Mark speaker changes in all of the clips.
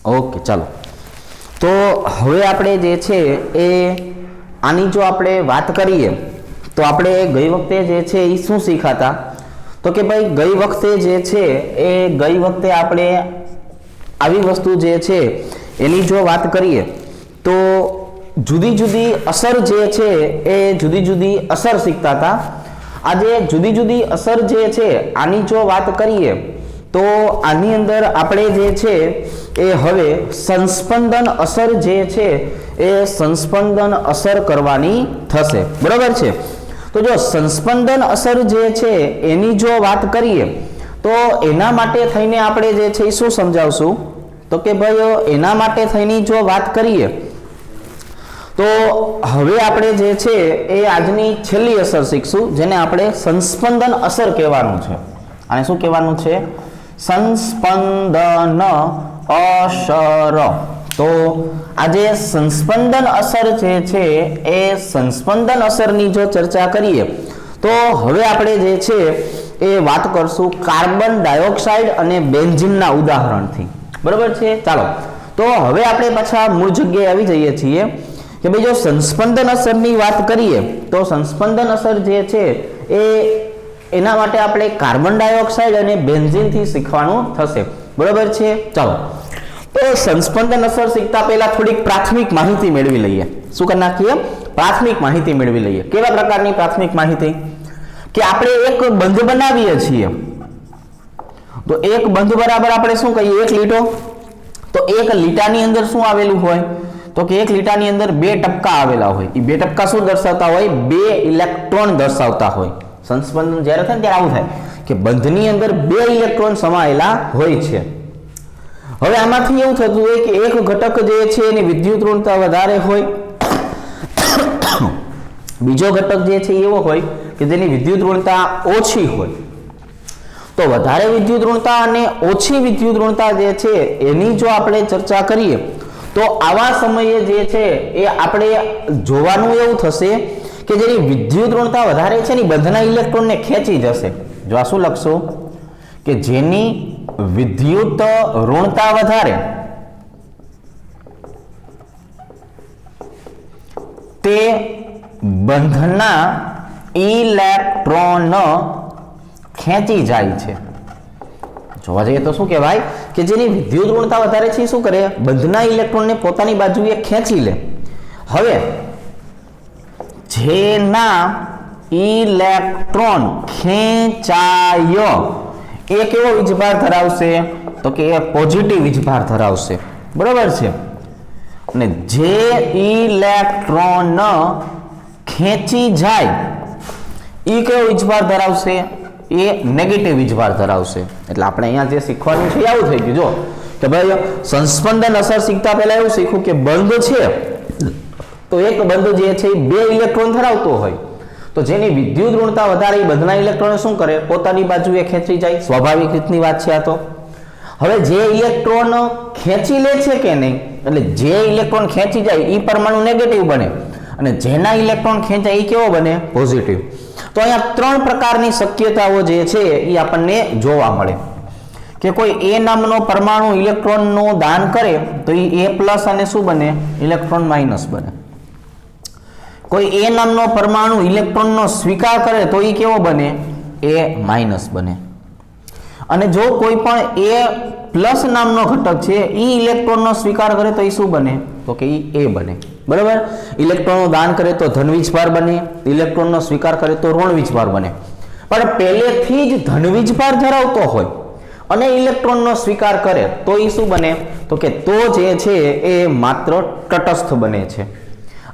Speaker 1: Okay, ચાલો. તો હવે આપણે જે છે એ આની જો આપણે વાત કરીએ તો આપણે ગઈ વખતે જે છે એ શું શીખાતા, તો કે ભાઈ ગઈ વખતે જે છે એ ગઈ વખતે આપણે આવી વસ્તુ જે છે એની જો વાત કરીએ તો જુદી જુદી અસર જે છે એ જુદી જુદી અસર શીખતા હતા. આજે જુદી જુદી અસર જે છે આની જો વાત કરીએ તો આની અંદર આપણે જે છે એ હવે સંસ્પંદન અસર જે છે એ સંસ્પંદન અસર કરવાની થશે. બરાબર છે. તો જો સંસ્પંદન અસર જે છે એની જો વાત કરીએ તો એના માટે થઈને આપણે જે છે એ શું સમજાવશું, તો કે ભાઈ એના માટે થઈને જો વાત કરીએ તો હવે આપણે જે છે એ આજની છેલ્લી અસર શીખશું જેને આપણે સંસ્પંદન અસર કહેવાનું છે. આને શું કહેવાનું છે? સંસ્પંદન અસર. તો આજે સંસ્પંદન અસર જે છે એ સંસ્પંદન અસરની જો ચર્ચા કરીએ તો હવે આપણે જે છે એ વાત કરશું કાર્બન ડાયોક્સાઇડ અને બેન્ઝીનના ઉદાહરણથી. બરાબર છે. ચાલો, તો હવે આપણે પાછા મૂળ જગ્યાએ આવી જઈએ છીએ કે ભાઈ જો સંસ્પંદન અસરની વાત કરીએ તો સંસ્પંદન અસર જે છે એ એના માટે આપણે કાર્બન ડાયોક્સાઇડ અને બેન્ઝીનથી શીખવાનું થશે. બરાબર છે. ચાલો, તો સંસ્પંદન અસર શીખતા પહેલા થોડીક પ્રાથમિક માહિતી મેળવી લઈએ. શું કરી નાખીએ? પ્રાથમિક માહિતી મેળવી લઈએ. કેવા પ્રકારની પ્રાથમિક માહિતી? કે આપણે એક બંધ બનાવીએ છીએ તો એક બંધ બરાબર આપણે શું કહીએ? એક લીટો. તો એક લીટાની અંદર શું આવેલું હોય? તો કે એક લીટાની અંદર 2 ટપકા આવેલા હોય. એ 2 ટપકા શું દર્શાવતા હોય? 2 ઇલેક્ટ્રોન દર્શાવતા હોય. સંસ્પંદન જ્યારે થાય ત્યારે આવું થાય કે બંધની અંદર 2 ઇલેક્ટ્રોન સમાયેલા હોય છે. હવે આમાંથી એવું થતું હોય કે એક ઘટક જે છે એની વિદ્યુત ઋણતા વધારે હોય, બીજો ઘટક જે છે એવો હોય કે જેની વિદ્યુત ઋણતા ઓછી હોય. તો વધારે વિદ્યુત ઋણતા અને ઓછી વિદ્યુત ઋણતા જે છે એની જો આપણે ચર્ચા કરીએ તો આવા સમયે જે છે એ આપણે જોવાનું એવું થશે કે જેની વિદ્યુત ઋણતા વધારે છે ને બંધના ઇલેક્ટ્રોનને ખેંચી જશે. જો આ શું લખશો કે જેની વિદ્યુત ઋણતા વધારે તે બંધના ઇલેક્ટ્રોન ખેંચી જાય છે. જોવા જઈએ તો શું કહેવાય કે જેની વિદ્યુત ઋણતા વધારે છે શું કરે? બંધના ઇલેક્ટ્રોનને પોતાની બાજુએ ખેંચી લે. હવે જેના ઇલેક્ટ્રોન ખેંચાય એ કેવો વીજભાર ધરાવશે? તો કે એ પોઝિટિવ વીજભાર ધરાવશે. બરાબર છે. અને જે ઇલેક્ટ્રોન ખેંચી જાય એ કેવો વીજભાર ધરાવશે? એ નેગેટિવ વીજભાર ધરાવશે. એટલે આપણે અહીંયા જે શીખવાનું છે આવું થઈ ગયું. જો કે ભાઈ સંસ્પંદન અસર શીખતા પહેલા એવું શીખવું કે બંધ છે તો એક બંધ જે છે એ 2 ઇલેક્ટ્રોન ધરાવતો હોય તો જેની વિદ્યુત ઋણતા વધારે એ બંધના ઇલેક્ટ્રોન શું કરે? પોતાની બાજુએ ખેંચી જાય. સ્વાભાવિક રીતની વાત છે આ. તો હવે જે ઇલેક્ટ્રોન ખેંચી લે છે કે નહીં, એટલે જે ઇલેક્ટ્રોન ખેંચી જાય એ પરમાણુ નેગેટિવ બને અને જેના ઇલેક્ટ્રોન ખેંચાય એ કેવો બને? પોઝિટિવ. તો અહીંયા 3 પ્રકારની શક્યતાઓ જે છે એ આપણને જોવા મળે કે કોઈ એ નામનો પરમાણુ ઇલેક્ટ્રોનનું દાન કરે તો એ A+ અને શું બને? ઇલેક્ટ્રોન માઇનસ બને. કોઈ એ નામનો પરમાણુ ઇલેક્ટ્રોનનો સ્વીકાર કરે તો એ કેવો બને? A- બને. અને જો કોઈ પણ A+ નામનો ઘટક છે એ ઇલેક્ટ્રોનનો સ્વીકાર કરે તો એ શું બને? તો કે એ A બને. બરાબર. ઇલેક્ટ્રોનનું દાન કરે તો ધન વીજભાર બને, ઇલેક્ટ્રોનનો સ્વીકાર કરે તો ઋણ વીજભાર બને. પણ પહેલેથી જ ધન વીજભાર ધરાવતો હોય અને ઇલેક્ટ્રોનનો સ્વીકાર કરે તો એ શું બને? તો કે તો જે છે એ માત્ર તટસ્થ બને છે.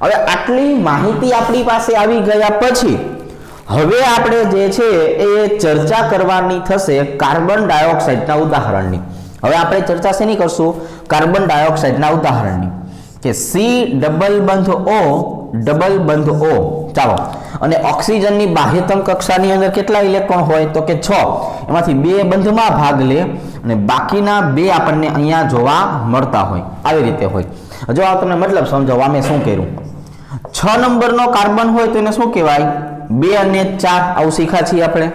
Speaker 1: હવે આટલી માહિતી આપણી પાસે આવી ગયા પછી હવે આપણે જે છે એ ચર્ચા કરવાની થશે કાર્બન ડાયોક્સાઇડના ઉદાહરણની. હવે આપણે ચર્ચા શેની કરશું? કાર્બન ડાયોક્સાઇડના ઉદાહરણની કે C ડબલ બંધ O ડબલ બંધ O. ચાલો, અને ઓક્સિજનની બાહ્યતમ કક્ષાની અંદર કેટલા ઇલેક્ટ્રોન હોય? તો કે 6. એમાંથી 2 બંધમાં ભાગ લે અને બાકીના 2 આપણને અહીંયા જોવા મળતા હોય. આવી રીતે હોય. જો આ તમને મતલબ સમજાવો. અમે શું કર્યું? 6 નંબરનો કાર્બન હોય તો એને શું કહેવાય? 2 અને 4 આવું શીખ્યા છીએ આપણે.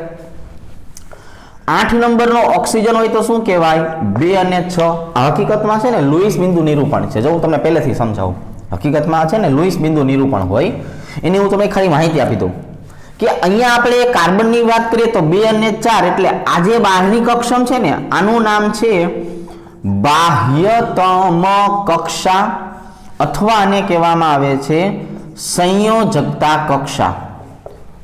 Speaker 1: 8 નંબરનો ઓક્સિજન હોય તો શું કહેવાય? 2 અને 6. આ હકીકતમાં છે ને લુઈસ બિંદુ નિરૂપણ છે. જો હું તમને પહેલેથી સમજાવું, હકીકતમાં છે ને લુઈસ બિંદુ નિરૂપણ હોય, એની હું તમને ખાલી માહિતી આપી દઉં કે અહીંયા આપણે કાર્બનની વાત કરીએ તો 2 અને 4, એટલે આ જે બહારની કક્ષમ છે ને આનું નામ છે બાહ્યતમ કક્ષા, અથવા આને કહેવામાં આવે છે સંયોજકતા કક્ષા.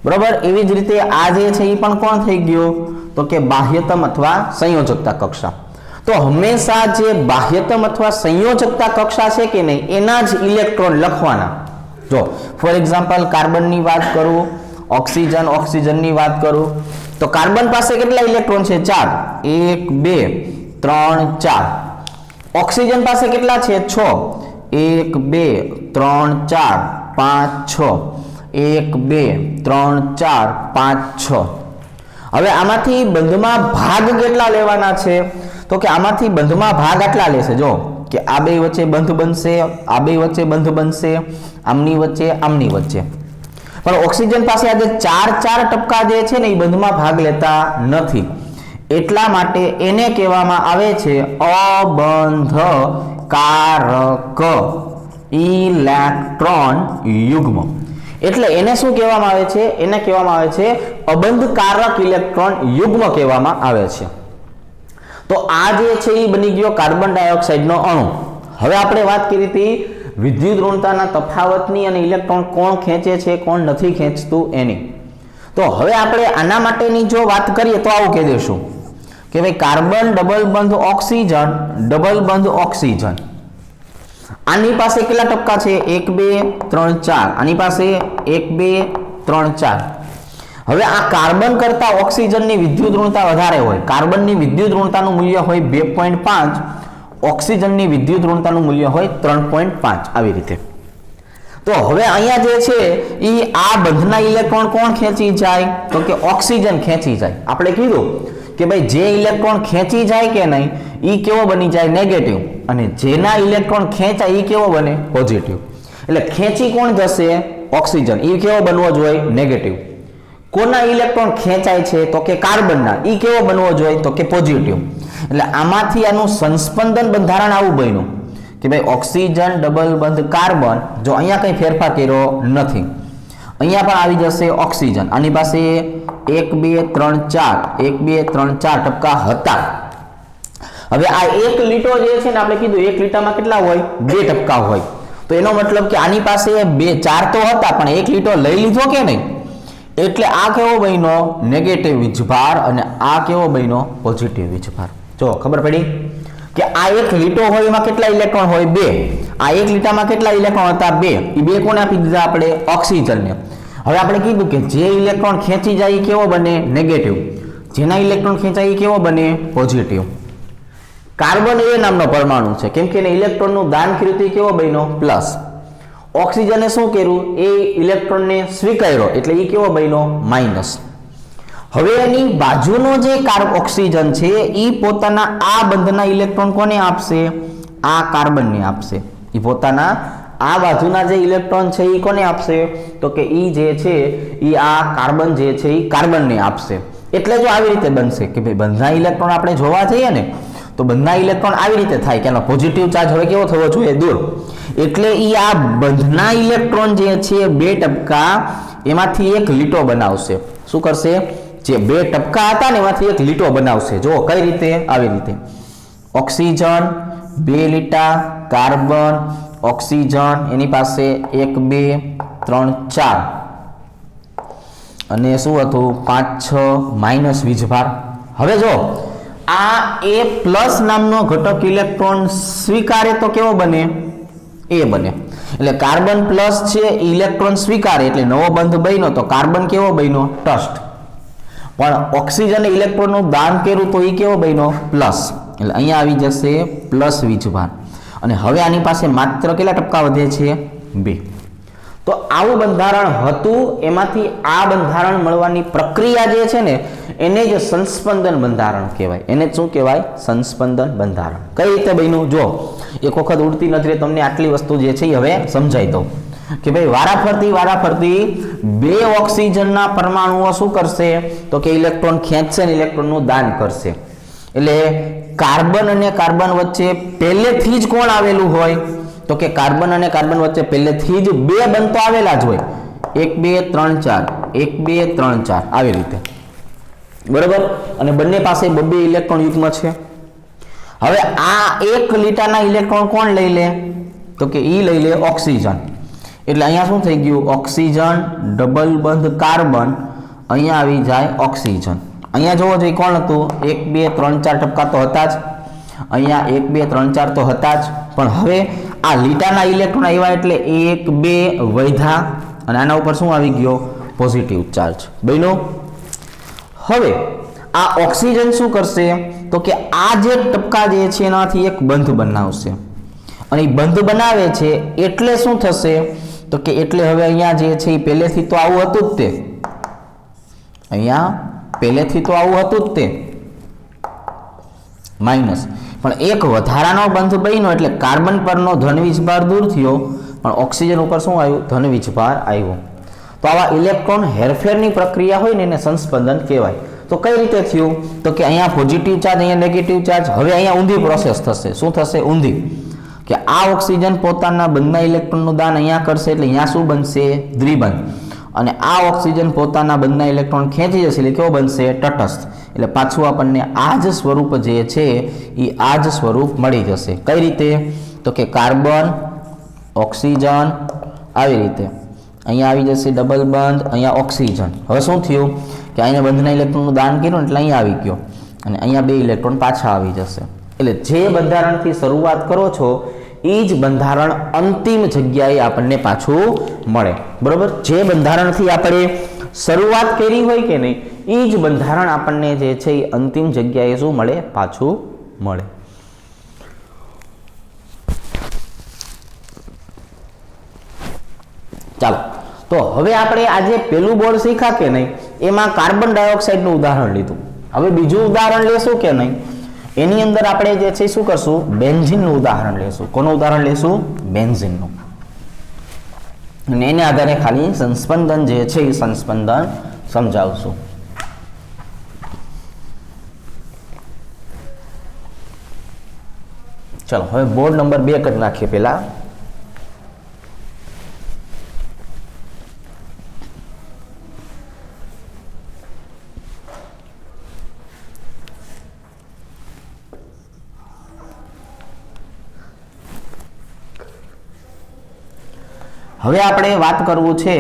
Speaker 1: બરોબર. એવી જ રીતે આ જે છે એ પણ કોણ થઈ ગયો? તો કે બાહ્યતમ અથવા સંયોજકતા કક્ષા. તો હંમેશા જે બાહ્યતમ અથવા સંયોજકતા કક્ષા છે કે નહીં એના જ ઇલેક્ટ્રોન લખવાના. જો ફોર એક્ઝામ્પલ કાર્બનની વાત કરું, ઓક્સિજનની વાત કરું તો કાર્બન પાસે કેટલા ઇલેક્ટ્રોન છે? 4. 1 2 3 4. ઓક્સિજન પાસે કેટલા છે? 6. 1 2 3 4 5 6. 1 2 3 4 5 6. હવે આમાંથી બંધમાં ભાગ કેટલા લેવાના છે? તો કે આમાંથી બંધમાં ભાગ આટલા લેશે. જો કે આ બે વચ્ચે બંધ બનશે, આ બે વચ્ચે બંધ બનશે, આમની વચ્ચે, આમની વચ્ચે. પણ ઓક્સિજન પાસે આજે 4 ટપકા જે છે ને એ બંધમાં ભાગ લેતા નથી. એટલા માટે એને કહેવામાં આવે છે અબંધકારક ઇલેક્ટ્રોન યુગ્મ. એટલે એને શું કહેવામાં આવે છે? એને કહેવામાં આવે છે અબંધકારક ઇલેક્ટ્રોન યુગ્મ કહેવામાં આવે છે. તો આ જે છે એ બની ગયો કાર્બન ડાયોક્સાઇડનો અણુ. હવે આપણે વાત કરી હતી વિદ્યુત ઋણતાના તફાવતની અને ઇલેક્ટ્રોન કોણ ખેંચે છે કોણ નથી ખેંચતું એની. તો હવે આપણે આના માટેની જો વાત કરીએ તો આવું કહી દઈશું કે ભાઈ કાર્બન ડબલ બંધ ઓક્સિજન, આની પાસે કેટલા ટપકા છે? 1 2 3 4. આની પાસે 1 2 3 4. હવે આ કાર્બન કરતા ઓક્સિજનની વિદ્યુત ઋણતા વધારે હોય. કાર્બનની વિદ્યુત ઋણતાનું મૂલ્ય હોય 2.5, ઓક્સિજનની વિદ્યુત ઋણતાનું મૂલ્ય હોય 3.5. આવી રીતે. તો હવે અહીંયા જે છે એ આ બંધના ઇલેક્ટ્રોન કોણ ખેંચી જાય? તો કે ઓક્સિજન ખેંચી જાય. આપણે કીધું કે ભાઈ જે ઇલેક્ટ્રોન ખેંચી જાય કે નહીં એ કેવો બની જાય? નેગેટિવ. અને જેના ઇલેક્ટ્રોન ખેંચાય એ કેવો બને? પોઝિટિવ. એટલે ખેંચી કોણ જશે? ઓક્સિજન. એ કેવો બનવો જોઈએ? નેગેટિવ. કોના ઇલેક્ટ્રોન ખેંચાય છે? તો કે કાર્બનના. એ કેવો બનવો જોઈએ? તો કે પોઝિટિવ. એટલે આમાંથી આનું સંસ્પંદન બંધારણ આવું બન્યું કે ભાઈ ઓક્સિજન ડબલ બંધ કાર્બન. જો અહીંયા કંઈ ફેરફાર કર્યો નથી, અહીંયા પણ આવી જશે ઓક્સિજન. આની પાસે 1 2 3 4 1 2 3 4 ટપકા હતા. હવે આ એક લીટો જે છે ને આપણે કીધું એક લીટામાં કેટલા હોય? 2 ટપકા હોય. તો એનો મતલબ કે આની પાસે 4 તો હતા પણ એક લીટો લઈ લીધો કે નહીં, એટલે આ કેવો બન્યો? નેગેટિવ વીજભાર. અને આ કેવો બન્યો? પોઝિટિવ વીજભાર. જો ખબર પડી કે આ એક લીટો હોય એમાં કેટલા ઇલેક્ટ્રોન હોય? 2. આ એક લીટામાં કેટલા ઇલેક્ટ્રોન હતા? 2. એ 2 કોને આપી દીધા? આપણે ઓક્સિજનને. હવે આપણે કીધું કે જે ઇલેક્ટ્રોન ખેંચી જાય એ કેવો બને? નેગેટિવ. જેના ઇલેક્ટ્રોન ખેંચાય એ કેવો બને? પોઝિટિવ. કાર્બન એ નામનો પરમાણુ છે કેમ કે એને ઇલેક્ટ્રોનનું દાન કર્યું તે કેવો બન્યો? પ્લસ. ઓક્સિજને શું કર્યું? એ ઇલેક્ટ્રોનને સ્વીકાર્યો એટલે એ કેવો બન્યો? માઇનસ. હવે એની બાજુનો જે ઓક્સિજન છે એ પોતાના આ બંધના ઇલેક્ટ્રોન કોને આપશે? આ કાર્બનને આપશે. એ પોતાના આ બાજુના જે ઇલેક્ટ્રોન છે એ કોને આપશે? તો કે એ જે છે એ આ કાર્બન જે છે એ કાર્બનને આપશે. એટલે જો આવી રીતે બનશે કે ભાઈ બંધના ઇલેક્ટ્રોન આપણે જોવા જઈએ ને તો બંધના ઇલેક્ટ્રોન આવી રીતે થાય કે એનો પોઝિટિવ ચાર્જ હવે કેવો થવો જોઈએ? દૂર. એટલે એ આ બંધના ઇલેક્ટ્રોન જે છે 2 ટપકા એમાંથી એક લીટો બનાવશે. શું કરશે? જે 2 ટપકા હતા ને એમાંથી એક લીટો બનાવશે. જો કઈ રીતે? આવી રીતે. ઓક્સિજન 2 લીટા, કાર્બન, ઓક્સિજન એની પાસે 1 2 3 4 અને શું હતું? 5 6 માઇનસ વીજભાર. હવે જો આ A પ્લસ નામનો ઘટક ઇલેક્ટ્રોન સ્વીકારે તો કેવો બને? એ બને. એટલે કાર્બન પ્લસ છે ઇલેક્ટ્રોન સ્વીકારે એટલે નવો બંધ બન્યો તો કાર્બન કેવો બન્યો? ટસ્ટ. પણ ઓક્સિજને ઇલેક્ટ્રોનનું દાન કર્યું તો એ કેવો બન્યો? પ્લસ. એટલે અહીંયા આવી જશે પ્લસ વીજભાર. અને હવે આની પાસે માત્ર કેટલા ટપકા વધે છે? 2. તો આવું બંધારણ હતું. એમાંથી આ બંધારણ મળવાની પ્રક્રિયા જે છે ને એને જ સંસ્પંદન બંધારણ કહેવાય. એને શું કહેવાય? સંસ્પંદન બંધારણ. કઈ રીતે બન્યું? જો એક વખત ઉડતી નજરે તમને આટલી વસ્તુ જે છે એ હવે સમજાઈ દઉં. કે ભાઈ વારાફરતી બે ઓક્સિજનના પરમાણુઓ શું કરશે તો કે ઇલેક્ટ્રોન ખેંચશે અને ઇલેક્ટ્રોનનું દાન કરશે. એટલે કાર્બન અને કાર્બન વચ્ચે પહેલેથી જ કોણ આવેલું હોય તો કે કાર્બન અને કાર્બન વચ્ચે પહેલેથી જ બે બંધો આવેલા જ હોય. 1 2 3 4 1 2 3 4 આવી રીતે, બરાબર. અને બંને પાસે બે ઇલેક્ટ્રોન યુગ્મ છે. હવે આ એક લીટાના ઇલેક્ટ્રોન કોણ લઈ લે તો કે ઈ લઈ લે ઓક્સિજન. એટલે અહીંયા શું થઈ ગયું, ઓક્સિજન ડબલ બંધ કાર્બન, અહીંયા આવી જાય ઓક્સિજન. અહીંયા જોવો જોઈએ કોણ હતું, 1 2 3 4 ટપકા તો હતા જ, અહીંયા 1 2 3 4 તો હતા જ, પણ હવે આ લીટાના ઇલેક્ટ્રોન આવ્યા એટલે 1 2 વધ્યા અને આના ઉપર શું આવી ગયો, પોઝિટિવ ચાર્જ બન્યો. હવે આ ઓક્સિજન શું કરશે તો કે આ જે ટપકા જે છે એનાથી એક બંધ બનાવશે અને એ બંધ બનાવે છે એટલે શું થશે તો કે એટલે હવે અહીંયા જે છે એ પહેલેથી તો આવું હતું જ તે, અહીંયા પહેલેથી તો આવું હતું જ તે માઇનસ, પણ એક વધારાનો બંધ બન્યો એટલે કાર્બન પરનો ધન વીજભાર દૂર થયો પણ ઓક્સિજન ઉપર શું આવ્યું, ધન વીજભાર આવ્યો. તો આવા ઇલેક્ટ્રોન હેરફેરની પ્રક્રિયા હોય ને એને સંસ્પંદન કહેવાય. તો કઈ રીતે થયું તો કે અહીંયા પોઝિટિવ ચાર્જ, અહીંયા નેગેટિવ ચાર્જ. હવે અહીંયા ઊંધી પ્રોસેસ થશે. શું થશે, ઊંધી, કે આ ઓક્સિજન પોતાના બંધના ઇલેક્ટ્રોનનું દાન અહીંયા કરશે એટલે અહીંયા શું બનશે, દ્વિબંધ. અને આ ઓક્સિજન પોતાના બંધના ઇલેક્ટ્રોન ખેંચી જશે એટલે કેવો બનશે, તટસ્થ. એટલે પાછું આપણને આ જ સ્વરૂપ જે છે એ આ જ સ્વરૂપ મળી જશે. કઈ રીતે તો કે કાર્બન ઓક્સિજન આવી રીતે અહીંયા આવી જશે ડબલ બંધ, અહીંયા ઓક્સિજન. હવે શું થયું કે અહીંયા બંધના ઇલેક્ટ્રોનનું દાન કર્યું એટલે અહીંયા આવી ગયો અને અહીંયા બે ઇલેક્ટ્રોન પાછા આવી જશે. એટલે જે બંધારણથી શરૂઆત કરો છો એ જ બંધારણ અંતિમ જગ્યાએ આપણને પાછું મળે, બરોબર. જે બંધારણથી આપણે શરૂઆત કરી હોય કે નહીં એ જ બંધારણ આપણને જે છે એ અંતિમ જગ્યાએ શું મળે, પાછું મળે. ચાલો, તો હવે આપણે આજે પેલું બોર્ડ શીખ્યા કે નહીં એમાં કાર્બન ડાયોક્સાઇડનું ઉદાહરણ લીધું. હવે બીજું ઉદાહરણ લેશું કે નહીં એની અંદર આપણે જે છે શું કરશું, બેન્ઝીનનું ઉદાહરણ લેશું. કોનું ઉદાહરણ લેશું, બેન્ઝીનનું. અને એને આધારે ખાલી સંસ્પંદન જે છે એ સંસ્પંદન સમજાવશું. ચલો હવે બોર્ડ નંબર 2 કરી નાખીએ. પેલા હવે આપણે વાત કરવું છે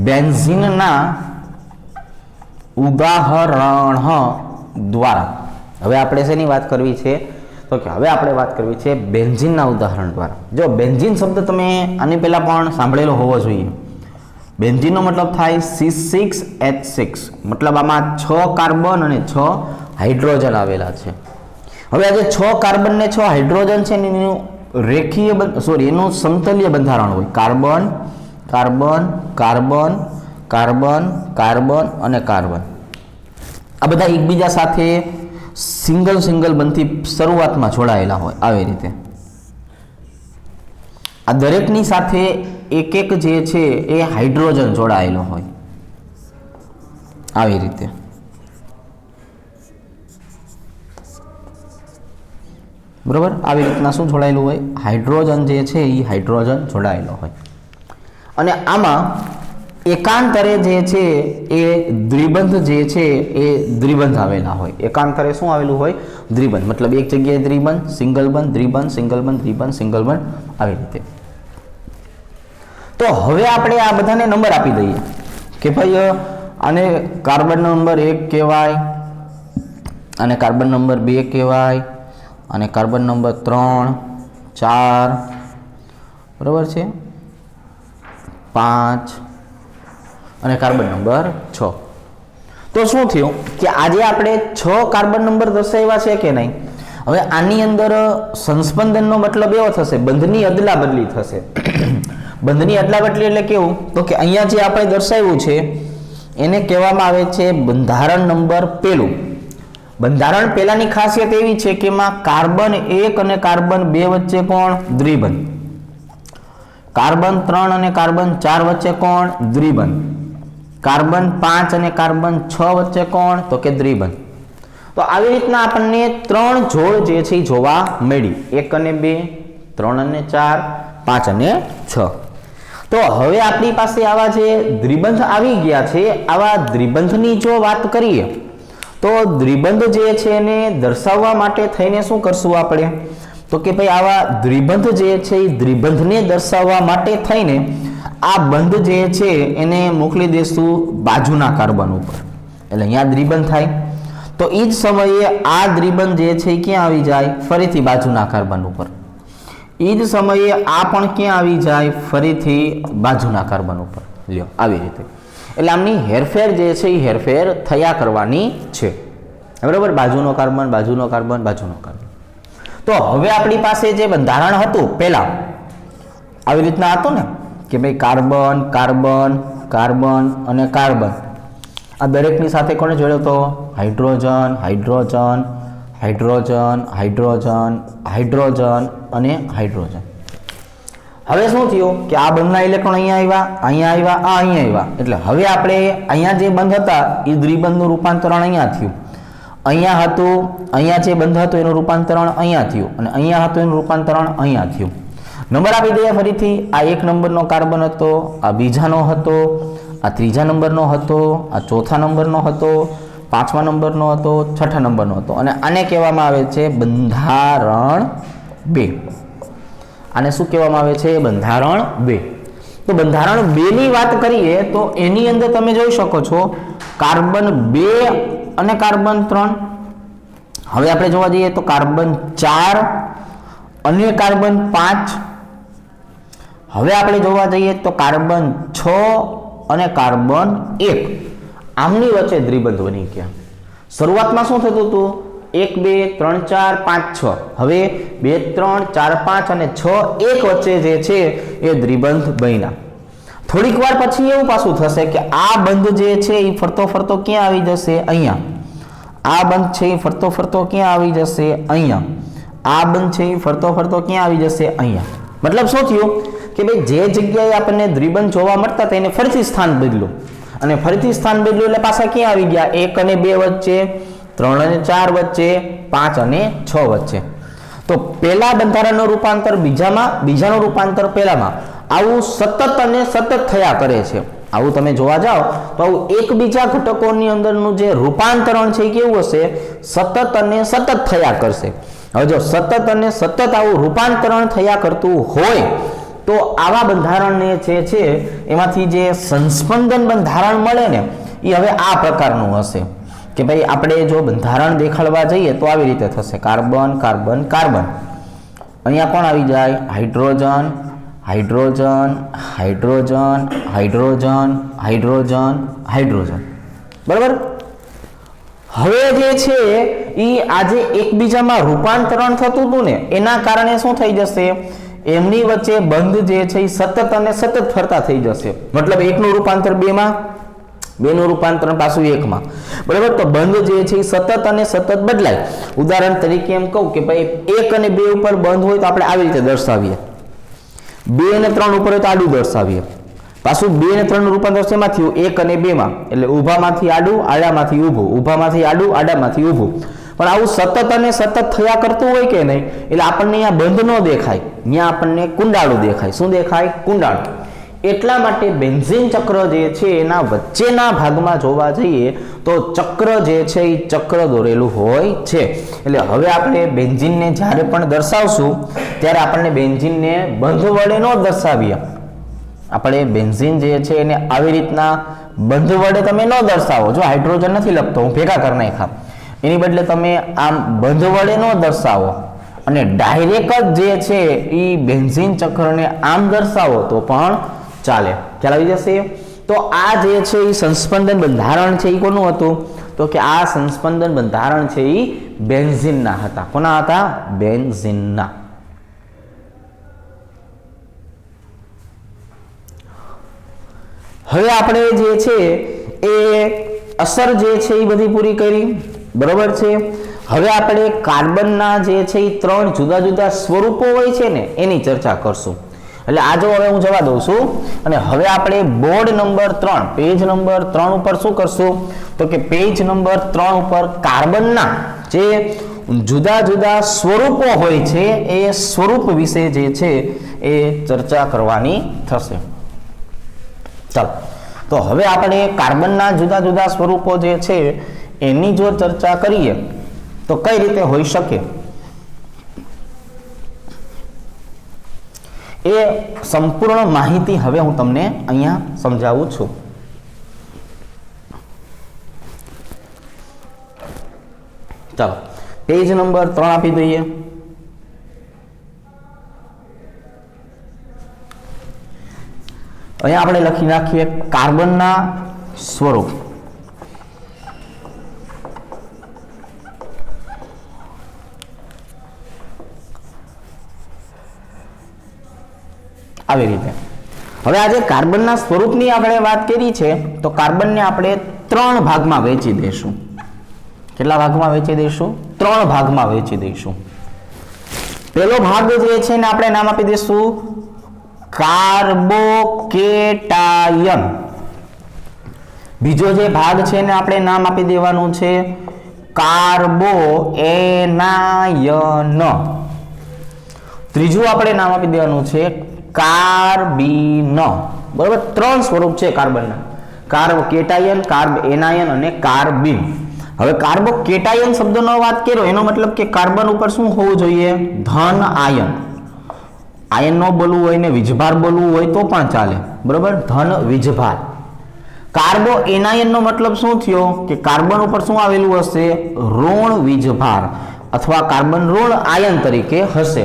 Speaker 1: બેન્ઝીનના ઉદાહરણ દ્વારા. હવે આપણે શેની વાત કરવી છે તો કે હવે આપણે વાત કરવી છે બેન્ઝીનના ઉદાહરણ દ્વારા. જો બેન્ઝીન શબ્દ તમે આની પહેલા પણ સાંભળેલો હોવો જોઈએ. બેન્ઝીનનો મતલબ થાય C6H6, મતલબ આમાં 6 કાર્બન અને 6 હાઇડ્રોજન આવેલા છે. હવે આ જે 6 કાર્બન ને 6 હાઇડ્રોજન છે એનું રેખીય એનું સમતલીય બંધારણ હોય. Carbon carbon carbon carbon carbon અને કાર્બન આ બધા એકબીજા સાથે સિંગલ બંધથી શરૂઆતમાં જોડાયેલા હોય. આવી રીતે આ દરેકની સાથે એક એક જે છે એ હાઇડ્રોજન જોડાયેલો હોય. આવી રીતે બરોબર, આવી રીતના શું જોડાયેલું હોય, હાઇડ્રોજન જે છે એ હાઇડ્રોજન જોડાયેલો હોય. અને આમાં એકાંતરે જે છે એ દ્વિબંધ જે છે એ દ્વિબંધ આવેલા હોય. એકાંતરે શું આવેલું હોય, દ્વિબંધ. મતલબ એક જગ્યાએ દ્વિબંધ, સિંગલ બંધ, દ્વિબંધ, સિંગલ બંધ, દ્વિબંધ, સિંગલ બંધ, આવી રીતે. તો હવે આપણે આ બધાને નંબર આપી દઈએ કે ભાઈ આને કાર્બન નંબર 1 કહેવાય, અને કાર્બન નંબર 2 કહેવાય, અને કાર્બન નંબર 3 4 બરાબર છે, 5 અને કાર્બન નંબર 6. તો શું થયું કે આજે આપણે 6 કાર્બન નંબર દર્શાવ્યા છે કે નહીં. હવે આની અંદર સંસ્પંદનનો મતલબ એવો થશે, બંધની અદલા બદલી થશે. બંધની અદલા બદલી એટલે કેવું તો કે અહીંયા જે આપણે દર્શાવ્યું છે એને કહેવામાં આવે છે બંધારણ નંબર પહેલું. બંધારણ પહેલાની ખાસિયત એવી છે કે એમાં કાર્બન 1 અને કાર્બન 2 વચ્ચે કોણ, દ્વિબંધ. કાર્બન 3 અને કાર્બન 4 વચ્ચે કોણ? દ્વિબંધ. કાર્બન 5 અને કાર્બન 6 વચ્ચે કોણ? તો કે દ્વિબંધ. તો આવી રીતના આપણને 3 જોડ જે છે જોવા મળી, 1 અને 2, 3 અને 4, 5 અને 6. તો હવે આપણી પાસે આવા જે દ્વિબંધ આવી ગયા છે, આવા દ્વિબંધની જો વાત કરીએ તો દ્વિબંધ જે છે એને દર્શાવવા માટે થઈને શું કરશું આપણે? તો કે ભાઈ આવા દ્વિબંધ જે છે એ દ્વિબંધને દર્શાવવા માટે થઈને આ બંધ જે છે એને મોકલી દેશું બાજુના કાર્બન ઉપર, એટલે અહીંયા દ્વિબંધ થાય. તો એ જ સમયે આ દ્વિબંધ જે છે એ ક્યાં આવી જાય? ફરીથી બાજુના કાર્બન ઉપર. એ જ સમયે આ પણ ક્યાં આવી જાય? ફરીથી બાજુના કાર્બન ઉપર. લ્યો આવી રીતે, એટલે આમની હેરફેર જે છે એ હેરફેર થયા કરવાની છે, બરાબર? બાજુનો કાર્બન, બાજુનો કાર્બન, બાજુનો કાર્બન. તો હવે આપણી પાસે જે બંધારણ હતું પહેલા આવી રીતના હતું ને કે ભાઈ કાર્બન, કાર્બન, કાર્બન અને કાર્બન, આ દરેકની સાથે કોને જોડ્યો તો? Hydrogen, hydrogen, hydrogen, hydrogen, hydrogen અને હાઇડ્રોજન. હવે શું થયું કે આ બંધના ઇલેક્ટ્રોન અહીંયા આવ્યા, અહીંયા આવ્યા, આ અહીંયા આવ્યા, એટલે હવે આપણે અહીંયા જે બંધ હતા એ દ્વિબંધનું રૂપાંતરણ અહીંયા થયું. અહીંયા હતું, અહીંયા જે બંધ હતો એનું રૂપાંતરણ અહીંયા થયું, અને અહીંયા હતું એનું રૂપાંતરણ અહીંયા થયું. નંબર આપી દઈએ ફરીથી. આ 1 નંબરનો કાર્બન હતો, આ બીજાનો હતો, આ 3જા નંબરનો હતો, આ 4થા નંબરનો હતો, 5મા નંબરનો હતો, 6ઠા નંબરનો હતો, અને આને કહેવામાં આવે છે બંધારણ 2. આને શું કહેવામાં આવે છે? બંધારણ 2. તો બંધારણ 2 ની વાત કરીએ તો એની અંદર તમે જોઈ શકો છો કાર્બન 2 અને કાર્બન 3. હવે આપણે જોવા જઈએ તો કાર્બન 4 અને કાર્બન 5. હવે આપણે જોવા જઈએ તો કાર્બન 6 અને કાર્બન 1. આમની વચ્ચે દ્વિબંધ બની ગયા. શરૂઆતમાં શું થતું હતું? 1 2 3 4 5 6. હવે 2 3 4 5 અને 6 1 વચ્ચે જે છે એ દ્વિબંધ બન્યા. થોડીક વાર પછી એવું પાછું થશે કે આ બંધ જે છે એ ફરતો ફરતો ક્યાં આવી જશે? અહીંયા. આ બંધ છે એ ફરતો ફરતો ક્યાં આવી જશે? અહીંયા. આ બંધ છે એ ફરતો ફરતો ક્યાં આવી જશે? અહીંયા. મતલબ શું થયું કે ભાઈ જે જગ્યાએ આપણને દ્વિબંધ જોવા મળતા હતા એને ફરીથી સ્થાન બદલ્યું, અને ફરીથી સ્થાન બદલ્યું એટલે પાછા ક્યાં આવી ગયા? 1 અને 2 વચ્ચે, 3 અને 4 વચ્ચે, 5 અને 6 વચ્ચે. તો પહેલા બંધારણનું રૂપાંતર બીજામાં, બીજાનું રૂપાંતર પહેલામાં, આવું સતત અને સતત થયા કરે છે. આવું તમે જોવા જાઓ તો આવું એકબીજા ઘટકોની અંદરનું જે રૂપાંતરણ છે એ કેવું હશે? સતત અને સતત થયા કરશે. હવે જો સતત અને સતત આવું રૂપાંતરણ થયા કરતું હોય તો આવા બંધારણને જે છે એમાંથી જે સંસ્પંદન બંધારણ મળે ને એ હવે આ પ્રકારનું હશે કે ભાઈ આપણે જો બંધારણ દેખાડવા જઈએ તો આવી રીતે થશે: કાર્બન, કાર્બન, કાર્બન. અહીંયા કોણ આવી જાય? Hydrogen, hydrogen, hydrogen, hydrogen, hydrogen, hydrogen. બરાબર? હવે જે છે એ આજે એકબીજામાં રૂપાંતરણ થતું હતું ને એના કારણે શું થઈ જશે? એમની વચ્ચે બંધ જે છે એ સતત અને સતત ફરતા થઈ જશે. મતલબ એકનું રૂપાંતર 2 માં, 2 નું રૂપાંતર પાછું 1 માં. બરાબર? તો બંધ જે છે એ સતત અને સતત બદલાય. ઉદાહરણ તરીકે એમ કહું કે ભાઈ 1 અને 2 ઉપર બંધ હોય તો આપણે આવી રીતે દર્શાવીએ, 2 અને 3 ઉપર હોય તો આડું દર્શાવીએ. પાછું 2 અને 3 નું રૂપાંતર શેમાં થયું? 1 અને 2 માં. એટલે ઊભામાંથી આડું, આડામાંથી ઊભું, ઊભામાંથી આડું, આડામાંથી ઊભું. પણ આવું સતત અને સતત થયા કરતું હોય કે નહીં, એટલે આપણને અહીંયા બંધ ન દેખાય, ત્યાં આપણને કુંડાળું દેખાય. શું દેખાય? કુંડાળું. એટલા માટે બેન્ઝીન ચક્ર જે છે એના વચ્ચેના ભાગમાં જોવા જઈએ તો ચક્ર જે છે એ ચક્ર દોરેલું હોય છે. એટલે હવે આપણે બેન્ઝીનને જ્યારે પણ દર્શાવશું ત્યારે આપણને બેન્ઝીનને બંધ વડે ન દર્શાવીએ. આપણે બેન્ઝીન જે છે એને આવી રીતના બંધ વડે તમે ન દર્શાવો. જો હાઇડ્રોજન નથી લખતો, હું ભેગા કરી નાખ્યા, એની બદલે તમે આમ બંધ વડે ન દર્શાવો અને ડાયરેક્ટ જ જે છે એ બેન્ઝીન ચક્રને આમ દર્શાવો તો પણ ચાલે. ખ્યાલ આવી જશે? તો આ જે છે એ સંસ્પંદન બંધારણ છે એ કોનું હતું? તો કે આ સંસ્પંદન બંધારણ છે એ બેન્ઝીનના હતા. કોના હતા? બેન્ઝીનના. હવે આપણે જે છે એ અસર જે છે એ બધી પૂરી કરી. બરોબર છે? હવે આપણે કાર્બનના જે છે એ 3 જુદા જુદા સ્વરૂપો હોય છે ને એની ચર્ચા કરશું. એટલે આ જો હવે હું જવા દઉં છું અને હવે આપણે બોર્ડ નંબર 3 પેજ નંબર 3 ઉપર શું કરશું તો કે પેજ નંબર 3 ઉપર કાર્બનના જે જુદા જુદા સ્વરૂપો હોય છે એ સ્વરૂપ વિશે જે છે એ ચર્ચા કરવાની થશે. ચાલો તો હવે આપણે કાર્બનના જુદા જુદા સ્વરૂપો જે છે એની જો ચર્ચા કરીએ તો કઈ રીતે હોઈ શકે એ સંપૂર્ણ માહિતી હવે હું તમને અહીંયા સમજાવું છું. ચાલો પેજ નંબર 3 આપી દઈએ. અહીંયા આપણે લખી નાખીએ કાર્બનના સ્વરૂપ. આવી રીતે હવે આજે કાર્બનના સ્વરૂપની આપણે વાત કરી છે તો કાર્બનને આપણે 3 ભાગમાં વહેંચી દઈશું. કેટલા ભાગમાં વહેંચી દઈશું? 3 ભાગમાં વહેંચી દઈશું. પહેલો ભાગ જે છે ને આપણે નામ આપી દઈશું કાર્બોકેટાયન. બીજો જે ભાગ છે ને આપણે નામ આપી દેવાનું છે કાર્બોએનાયન. ત્રીજું આપણે નામ આપી દેવાનું છે કાર્બીન. બરાબર, 3 સ્વરૂપ છે કાર્બનના: કાર્બોકેટાયન, કાર્બએનાયન અને કાર્બીન. હવે કાર્બોકેટાયન શબ્દનો વાત કર્યો એનો મતલબ કે કાર્બન ઉપર શું હોવું જોઈએ? ધન આયન. આયન નો બોલવું હોય ને વીજભાર બોલવું હોય તો પણ ચાલે. બરાબર, ધન વીજભાર. કાર્બોએનાયન નો મતલબ શું થયો કે કાર્બન ઉપર શું આવેલું હશે? ઋણ વીજભાર અથવા કાર્બન ઋણ આયન તરીકે હશે.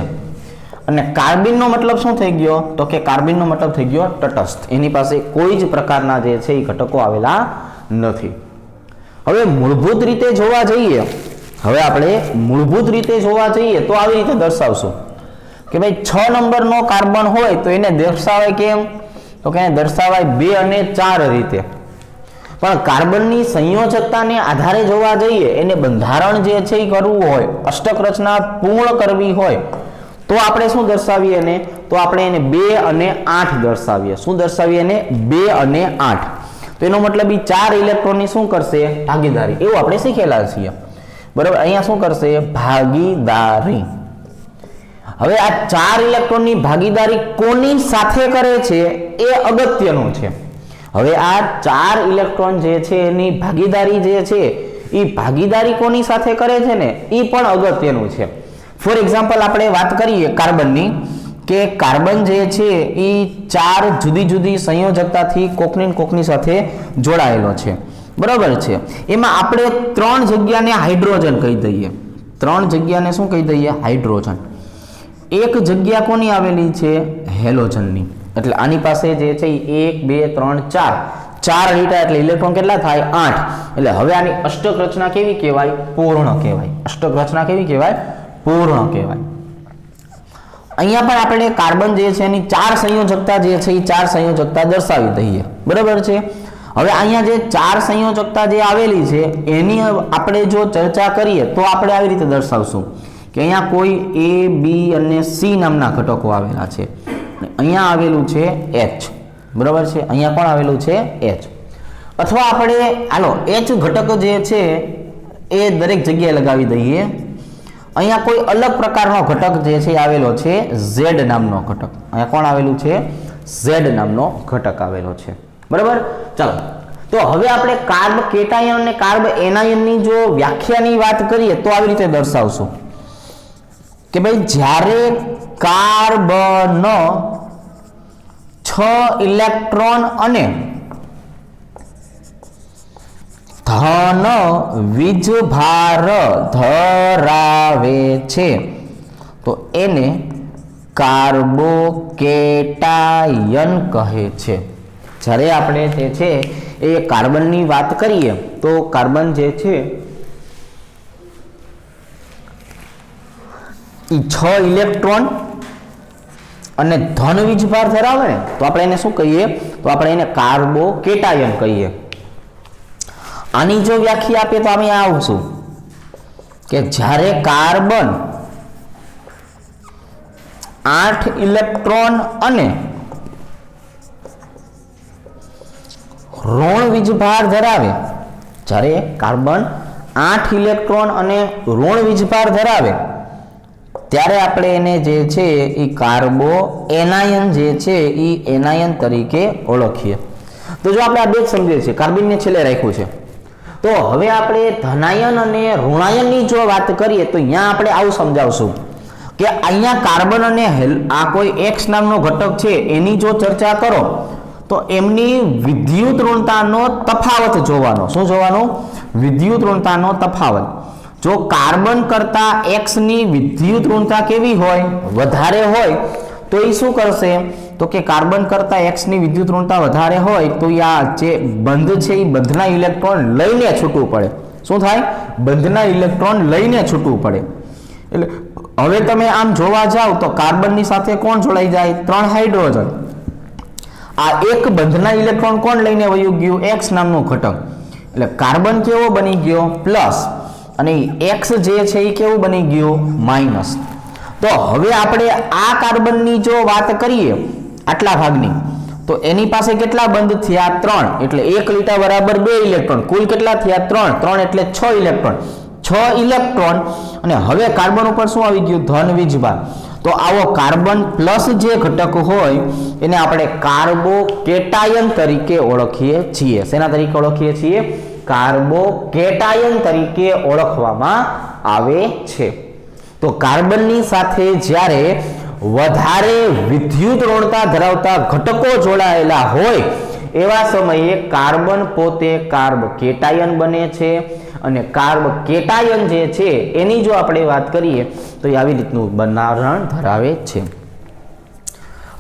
Speaker 1: અને કાર્બીન નો મતલબ શું થઈ ગયો તો કે કાર્બીન નો મતલબ થઈ ગયો તટસ્થ. એની પાસે કોઈ જ પ્રકારના જે છે એ ઘટકો આવેલા નથી. હવે મૂળભૂત રીતે જોવા જઈએ તો આવી રીતે દર્શાવશું કે ભાઈ 6 નંબરનો કાર્બન હોય તો એને દર્શાવાય કેમ? તો કે એને દર્શાવાય 2 અને 4 રીતે. પણ કાર્બનની સંયોજકતાને આધારે જોવા જઈએ, એને બંધારણ જે છે એ કરવું હોય, અષ્ટક રચના પૂર્ણ કરવી હોય તો આપણે શું દર્શાવીએ એને? તો આપણે એને 2 અને 8 દર્શાવીએ. શું દર્શાવીએ એને? 2 અને 8. તો એનો મતલબ એ 4 ઇલેક્ટ્રોનની શું કરશે? ભાગીદારી. એવું આપણે શીખેલા છીએ. બરાબર, અહીંયા શું કરશે? ભાગીદારી. હવે આ 4 ઇલેક્ટ્રોનની ભાગીદારી કોની સાથે કરે છે એ અગત્યનું છે. હવે આ 4 ઇલેક્ટ્રોન જે છે એની ભાગીદારી જે છે એ ભાગીદારી કોની સાથે કરે છે ને એ પણ અગત્યનું છે. ફોર એક્ઝામ્પલ આપણે વાત કરીએ કાર્બનની કે કાર્બન જે છે એ 4 જુદી જુદી સંયોજકતાથી કોકની સાથે જોડાયેલો છે. બરાબર છે. એમાં આપણે 3 જગ્યાને હાઇડ્રોજન કહી દઈએ. 3 જગ્યાને શું કહી દઈએ? હાઇડ્રોજન. એક જગ્યા કોની આવેલી છે? હેલોજનની. એટલે આની પાસે જે છે 1 2 3 4 લીટા એટલે ઇલેક્ટ્રોન કેટલા થાય? 8. એટલે હવે આની અષ્ટક રચના કેવી કહેવાય? પૂર્ણ કહેવાય. અષ્ટક રચના કેવી કહેવાય? પૂર્ણ કહેવાય. અહીંયા પણ આપણે કાર્બન જે છે એની 4 સંયોજકતા જે છે એ 4 સંયોજકતા દર્શાવી દઈએ. બરાબર છે. હવે અહીંયા જે 4 સંયોજકતા જે આવેલી છે એની આપણે જો ચર્ચા કરીએ તો આપણે આવી રીતે દર્શાવશું કે અહીંયા કોઈ A, B અને C નામના ઘટકો આવેલા છે. અહીંયા આવેલું છે H. બરાબર છે. અહીંયા પણ આવેલું છે H. અથવા આપણે હાલો H ઘટક જે છે એ દરેક જગ્યાએ લગાવી દઈએ. અહીંયા કોઈ અલગ પ્રકારનો ઘટક જે છે આવેલો છે Z નામનો ઘટક. અહીંયા કોણ આવેલું છે? Z નામનો ઘટક આવેલો છે. બરાબર. ચાલો તો હવે આપણે કાર્બ કેટાયન અને કાર્બ એનાયનની જો વ્યાખ્યાની વાત કરીએ તો આવી રીતે દર્શાવશું કે ભાઈ જ્યારે કાર્બન 6 ઇલેક્ટ્રોન અને ધન વીજભાર ધરાવે છે તો એને કાર્બોકેટાયન કહે છે. જ્યારે આપણે જે છે એ કાર્બનની વાત કરીએ તો કાર્બન જે છે એ 6 ઇલેક્ટ્રોન અને ધન વીજભાર ધરાવે ને તો આપણે એને શું કહીએ? તો આપણે એને કાર્બોકેટાયન કહીએ. આની જો વ્યાખ્યા આપીએ તો અમે આવશું કે જ્યારે કાર્બન 8 ઇલેક્ટ્રોન અને ઋણ વીજભાર ધરાવે, જ્યારે કાર્બન 8 ઇલેક્ટ્રોન અને ઋણ વીજભાર ધરાવે ત્યારે આપણે એને જે છે એ કાર્બો એનાયન જે છે એ એનાયન તરીકે ઓળખીએ. તો જો આપણે આ બે સમજીએ છીએ, કાર્બનને છેલ્લે રાખ્યું છે, તો હવે આપણે ધનાયન અને ઋણાયનની જો વાત કરીએ તો અહીંયા આપણે આવું સમજાવશું કે અહીંયા કાર્બન અને આ કોઈ X નામનો ઘટક છે એની જો ચર્ચા કરો તો એમની વિદ્યુત ઋણતાનો તફાવત જોવાનો. શું જોવાનો? વિદ્યુત ઋણતાનો તફાવત. જો કાર્બન કરતા X ની વિદ્યુત ઋણતા કેવી હોય? વધારે હોય તો એ શું કરશે? તો કે કાર્બન કરતા X ની વિદ્યુત ઋણતા વધારે હોય તો આ જે બંધ છે એ બંધના ઇલેક્ટ્રોન લઈને છૂટવું પડે. શું થાય? બંધના ઇલેક્ટ્રોન લઈને છૂટવું પડે. એટલે હવે તમે આમ જોવા જાવ તો કાર્બનની સાથે કોણ જોડાઈ જાય? 3 હાઇડ્રોજન. આ એક બંધના ઇલેક્ટ્રોન કોણ લઈને વયું ગયું? X નામનું ઘટક. એટલે કાર્બન કેવો બની ગયો? પ્લસ, અને X જે છે એ કેવું બની ગયું? માઇનસ. તો હવે આપણે આ કાર્બનની જો વાત કરીએ આટલા ભાગની, તો એની પાસે કેટલા બંધ થયા? 3. એટલે 1 લીટા બરાબર 2 ઇલેક્ટ્રોન. કુલ કેટલા થયા? 3. 3 એટલે 6 ઇલેક્ટ્રોન. 6 ઇલેક્ટ્રોન. અને હવે કાર્બન ઉપર શું આવી ગયું? ધન વીજભાર. તો આવો કાર્બન પ્લસ જે ઘટક હોય એને આપણે કાર્બો કેટાયન તરીકે ઓળખીએ છીએ. શેના તરીકે ઓળખીએ છીએ? કાર્બો કેટાયન તરીકે ઓળખવામાં આવે છે. તો કાર્બનની સાથે જ્યારે વધારે વિદ્યુત ઋણતા ધરાવતા ઘટકો જોડાયેલા હોય એવા સમયે કાર્બન પોતે કાર્બ કેટાયન બને છે. અને કાર્બ કેટાયન જે છે એની જો આપણે વાત કરીએ તો એ આવી રીતનું બંધારણ ધરાવે છે.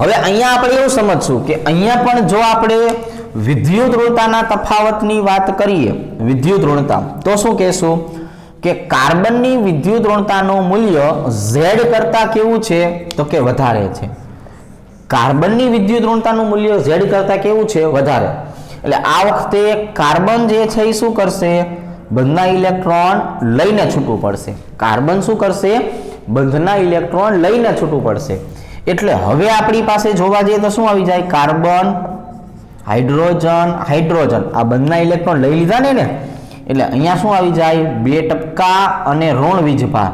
Speaker 1: હવે અહીંયા આપણે એવું સમજશું કે અહીંયા પણ જો આપણે વિદ્યુત ઋણતાના તફાવતની વાત કરીએ, વિદ્યુત ઋણતા, તો શું કહેશું કે કાર્બનની વિદ્યુત ઋણતાનું મૂલ્ય Z કરતા કેવું છે? તો કે વધારે છે. કાર્બનની વિદ્યુત ઋણતાનું મૂલ્ય Z કરતા કેવું છે? વધારે. એટલે આ વખતે કાર્બન જે છે એ શું કરશે? બંધના ઇલેક્ટ્રોન લઈને છૂટવું પડશે. કાર્બન શું કરશે? બંધના ઇલેક્ટ્રોન લઈને છૂટવું પડશે. એટલે હવે આપણી પાસે જોવા જઈએ તો શું આવી જાય? કાર્બન, હાઇડ્રોજન, હાઇડ્રોજન, આ બંધના ઇલેક્ટ્રોન લઈ લીધા ને એટલે અહીંયા શું આવી જાય? 2 ટપકા અને ઋણ વીજભાર.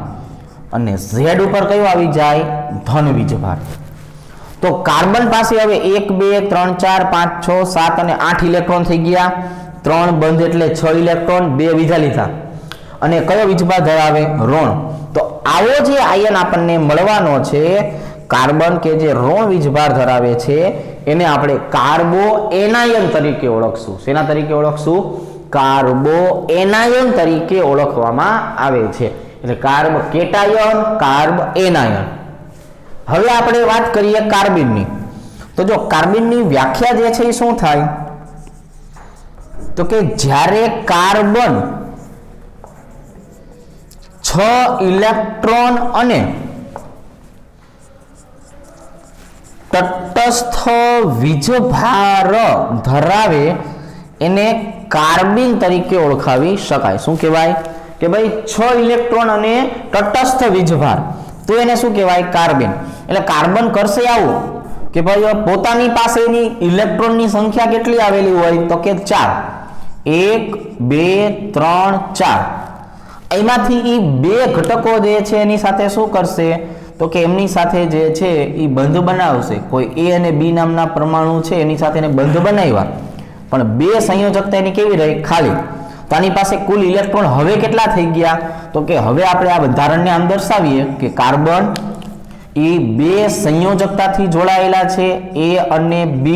Speaker 1: અને Z ઉપર કયો આવી જાય? ધન વીજભાર. તો કાર્બન પાસે હવે 1 2 3 4 5 6 7 અને 8 ઇલેક્ટ્રોન થઈ ગયા. 3 બંધ એટલે 6 ઇલેક્ટ્રોન, 2 બીજા લીધા. અને કયો વીજભાર ધરાવે? ઋણ. તો આવો જે આયન આપણને મળવાનો છે કાર્બન કે જે ઋણ વીજભાર ધરાવે છે એને આપણે કાર્બો એનાયન તરીકે ઓળખશું. શેના તરીકે ઓળખશું? કાર્બો એનાયન તરીકે ઓળખવામાં આવે છે. એટલે કાર્બ કેટાયન, કાર્બ એનાયન. હવે આપણે વાત કરીએ કાર્બનની. તો જો કાર્બનની વ્યાખ્યા જે છે એ શું થાય? તો કે જ્યારે કાર્બન 6 ઇલેક્ટ્રોન અને તટસ્થ વીજભાર ધરાવે એને કાર્બન તરીકે ઓળખાવી શકાય. શું કહેવાય? કે ભાઈ 6 ઇલેક્ટ્રોન અને તટસ્થ વીજભાર, તો એને શું કહેવાય? કાર્બન. એટલે કાર્બન કરશે આવું કે ભાઈ પોતાની પાસેની ઇલેક્ટ્રોનની સંખ્યા કેટલી આવેલી હોય? તો કે 4. 1 2 3 4. એમાંથી એ 2 ઘટકો જે છે એની સાથે શું કરશે? તો કે એમની સાથે જે છે એ બંધ બનાવશે. કોઈ A અને B નામના પરમાણુ છે એની સાથે એને બંધ બનાવ્યા, પણ 2 સંયોજકતા એની કેવી રહી? ખાલી. તો આની પાસે કુલ ઇલેક્ટ્રોન હવે કેટલા થઈ ગયા? તો કે હવે આપણે આ બંધારણને આમ દર્શાવીએ કે કાર્બન એ 2 સંયોજકતાથી જોડાયેલા છે, A અને B,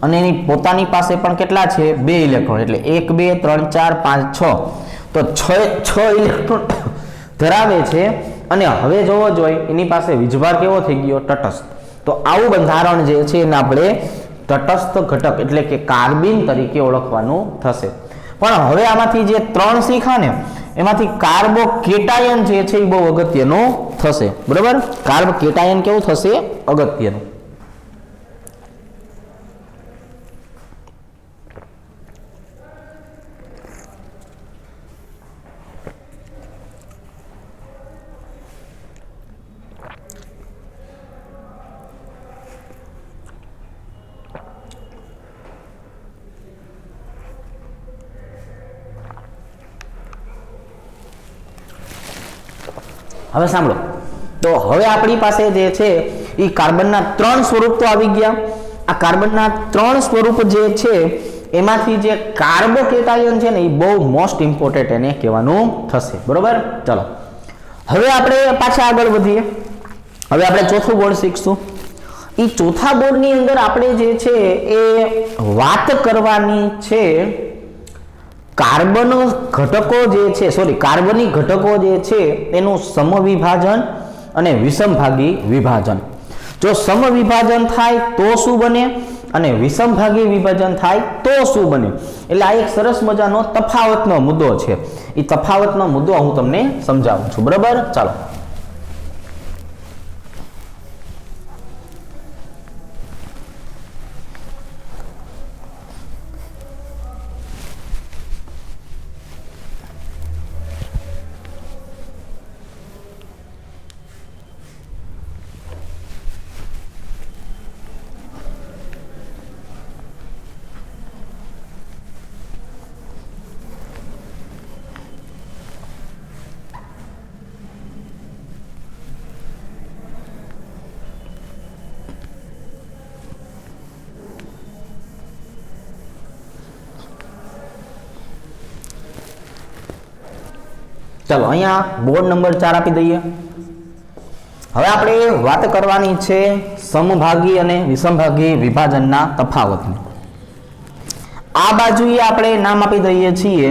Speaker 1: અને એની પોતાની પાસે પણ કેટલા છે? 2 ઇલેક્ટ્રોન. એટલે 1 2 3 4 5 6. તો 6 ઇલેક્ટ્રોન ધરાવે છે. અને હવે જોવો જોઈએ એની પાસે વીજભાર કેવો થઈ ગયો? તટસ્થ. તો આવું બંધારણ જે છે એને આપણે તટસ્થ ઘટક એટલે કે કાર્બન તરીકે ઓળખવાનું થશે. પણ હવે આમાંથી જે 3 શીખા ને એમાંથી કાર્બો કેટાયન જે છે એ બહુ અગત્યનું થશે. બરાબર? કાર્બ કેટાયન કેવું થશે? અગત્યનું. હવે સાંભળો, તો હવે આપણી પાસે જે છે એ કાર્બનના 3 સ્વરૂપ તો આવી ગયા. આ કાર્બનના 3 સ્વરૂપ જે છે એમાંથી જે કાર્બોકેટાયન છે ને એ બહુ મોસ્ટ ઇમ્પોર્ટન્ટ એને કહેવાનું થશે. બરોબર, ચલો હવે આપણે પાછા આગળ વધીએ. હવે આપણે ચોથું બોર્ડ શીખશું. એ ચોથા બોર્ડની અંદર આપણે જે છે એ વાત કરવાની છે કાર્બન ઘટકો જે છે, સોરી કાર્બની ઘટકો જે છે એનું સમવિભાજન અને વિષમભાગી વિભાજન. જો સમવિભાજન થાય તો શું બને અને વિષમભાગી વિભાજન થાય તો શું બને. એટલે આ એક સરસ મજાનો તફાવતનો મુદ્દો છે. એ તફાવતનો મુદ્દો હું તમને સમજાવું છું. બરાબર, ચાલો. ચાલો અહીંયા બોર્ડ નંબર 4 આપી દઈએ. હવે આપણે વાત કરવાની છે સમભાગી અને વિષમભાગી વિભાજનના તફાવતની. આ બાજુએ આપણે નામ આપી દઈએ છીએ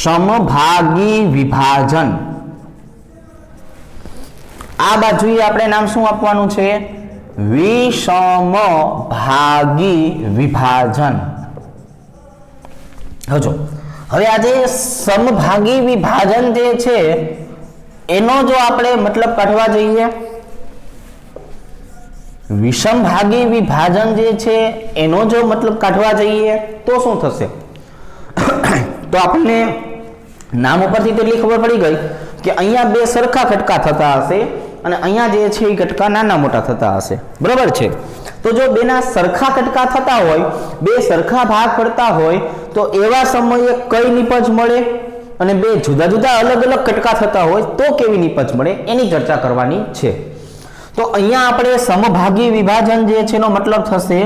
Speaker 1: સમભાગી વિભાજન. આ બાજુએ આપણે નામ શું આપવાનું છે? વિષમભાગી વિભાજન. હજો હવે આજે સમભાગી વિભાજન જે છે એનો જો આપણે મતલબ કાઢવા જઈએ, વિષમભાગી વિભાજન જે છે એનો જો મતલબ કાઢવા જઈએ તો શું થશે? તો આપણને નામ ઉપરથી તો એટલી ખબર પડી ગઈ કે અહીંયા બે સરખા ઘટકા થતા હશે અને અહીંયા જે છે એ ઘટકા નાના મોટા થતા હશે. બરાબર છે? તો જો બેના સરખા ઘટકા થતા હોય, બે સરખા ભાગ પડતા હોય તો એવા સમયે કઈ નિપજ મળે અને બે જુદા જુદા અલગ અલગ ઘટકા થતા હોય તો કેવી નિપજ મળે એની ચર્ચા કરવાની છે. તો અહીંયા આપણે સમભાગી વિભાજન જે છે એનો મતલબ થશે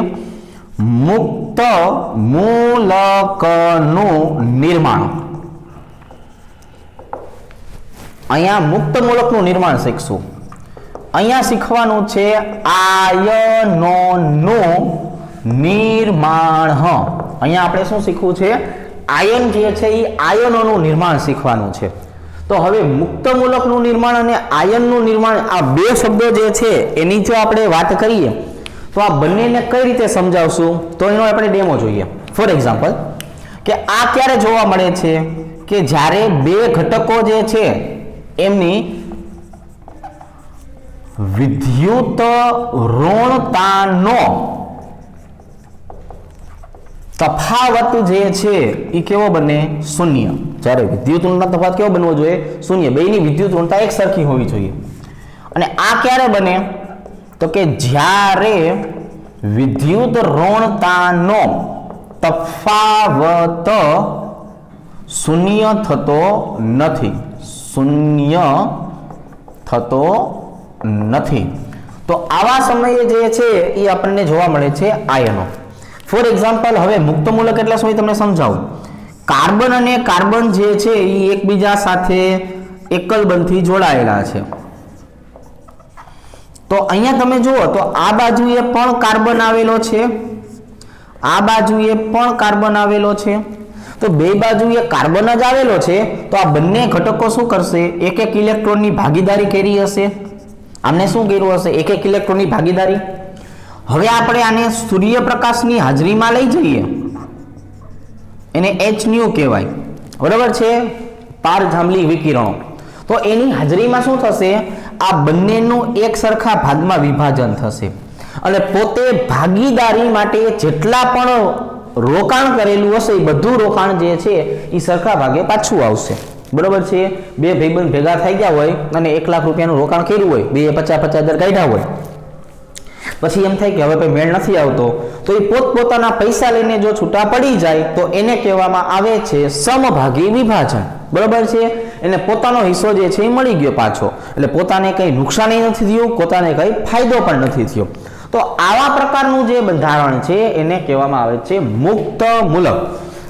Speaker 1: મુક્ત મૂલકનું નિર્માણ. અહીંયા મુક્ત મૂલકનું નિર્માણ શીખશું. અહીંયા શીખવાનું છે આયનોનું નિર્માણ. અહીંયા આપણે શું શીખવું છે? આયન જે છે એ આયનોનું નિર્માણ શીખવાનું છે. તો હવે મુક્ત મૂલકનું નિર્માણ અને આયનનું નિર્માણ આ બે શબ્દો જે છે એની જો આપણે વાત કરીએ તો આ બંનેને કઈ રીતે સમજાવશું તો એનો આપણે ડેમો જોઈએ. ફોર એક્ઝામ્પલ કે આ ક્યારે જોવા મળે છે કે જ્યારે બે ઘટકો જે છે એમની વિદ્યુત ઋણતાનો તફાવત જે છે એ કેવો બને? શૂન્ય. જ્યારે વિદ્યુત ઋણનો તફાવત કેવો બનવો જોઈએ? શૂન્ય. બેની વિદ્યુત ઋણતા એક સરખી હોવી જોઈએ. અને આ ક્યારે બને? તો કે જ્યારે વિદ્યુત ઋણતાનો તફાવત શૂન્ય થતો નથી. શૂન્ય થતો નથી. તો આવા સમયે જે છે એ આપણને જોવા મળે છે આયનો. ફોર એક્ઝામ્પલ હવે મુક્ત મૂલક એટલે શું તમને સમજાવું. કાર્બન અને કાર્બન જે છે એ એકબીજા સાથે એકલ બંધથી જોડાયેલા છે. તો અહીંયા તમે જુઓ તો આ બાજુએ પણ કાર્બન આવેલો છે, આ બાજુએ પણ કાર્બન આવેલો છે. તો બે બાજુએ કાર્બન જ આવેલો છે તો આ બંને ઘટકો શું કરશે? એક એક ઇલેક્ટ્રોનની ભાગીદારી કરી હશે. આમને શું કર્યું હશે? એક એક ઇલેક્ટ્રોનની ભાગીદારી. હવે આપણે આને સૂર્યપ્રકાશની હાજરીમાં લઈ જઈએ, એને hν કહેવાય. બરાબર છે? પારજાંબલી વિકિરણો. તો એની હાજરીમાં શું થશે? આ બંનેનું એક સરખા ભાગમાં વિભાજન થશે અને પોતે ભાગીદારી માટે જેટલા પણ રોકાણ કરેલું હશે એ બધું રોકાણ જે છે એ સરખા ભાગે પાછું આવશે. બરોબર છે? બે ભાઈબંધ ભેગા થઈ ગયા હોય અને 1 લાખ રૂપિયાનું રોકાણ કર્યું હોય, બે 50,000 કાઢ્યા હોય, પછી એમ થાય કે હવે મેળ નથી આવતો તો એ પોતપોતાના પૈસા લઈને જો છૂટા પડી જાય તો એને કહેવામાં આવે છે સમભાગી વિભાજન. બરોબર છે? એને પોતાનો હિસ્સો જે છે એ મળી ગયો પાછો, એટલે પોતાને કંઈ નુકસાની નથી થયું, પોતાને કંઈ ફાયદો પણ નથી થયો. તો આવા પ્રકારનું જે બંધારણ છે એને કહેવામાં આવે છે મુક્ત મૂલક.